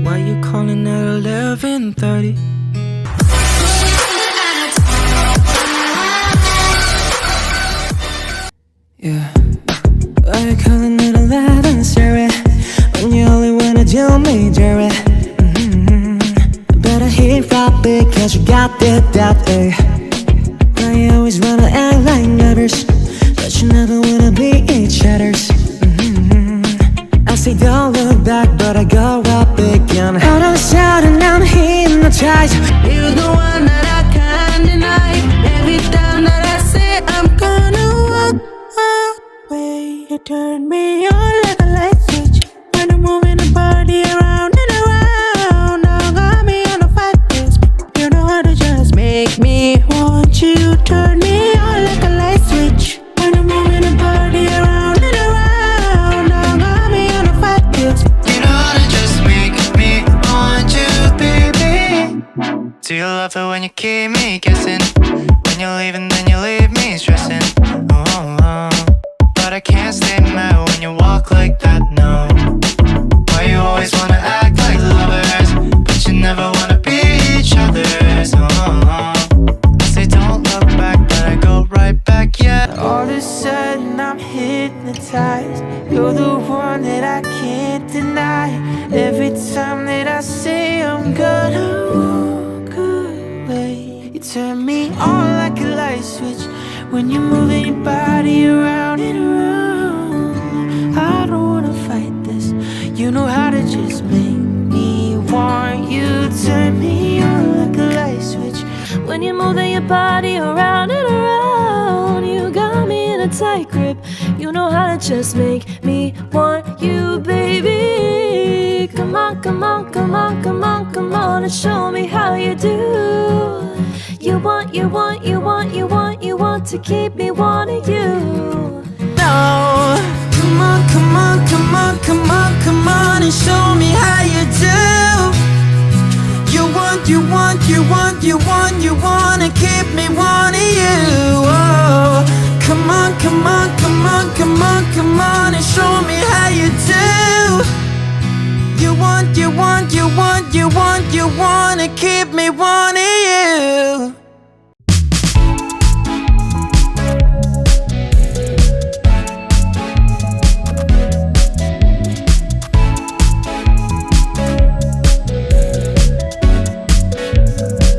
Why you calling at 11:30? Yeah. Why you calling at 11:30? When you only wanna do me dirty. Better hit right because you got that eh. Why you always wanna act like lovers, but you never wanna be each other's. I say don't look back, but I go up again. All of a sudden I'm hypnotized. You're the one that I can't deny. Every time that I say I'm gonna walk away, you turn me on like a light switch. When I'm moving the body around and around, now got me on a fight disc. You know how to just make me want you. Turn me on like a light switch. When I'm moving the body around and around, now got me on a fight disc. You know how to just make me want you, baby. Do you love it when you keep me guessing? When you're leaving, then you leave me stressing. Oh. But I can't stay mad when you walk like that, no. Why you always wanna act like lovers, but you never wanna be each other's. I say don't look back, but I go right back, yeah. All of a sudden I'm hypnotized. You're the one that I can't deny. Every time that I say I'm gonna walk away, you turn me on like a light switch. When you're moving your body around and around, I don't wanna fight this. You know how to just make me want you. Turn me on like a light switch. When you're moving your body around and around, you got me in a tight grip. You know how to just make me want you, baby. Come on, come on, come on, come on, come on, and show me how you do. You want, you want, you want, you want, you want to keep me wanting you. No, come on, come on, come on, come on, come on, and show me how you do. You want, you want, you want, you want, you want to keep me wanting you. Oh, come on, come on, come on, come on, come on, and show me how you do. You want, you want, you want, you want, you want to keep me wanting you.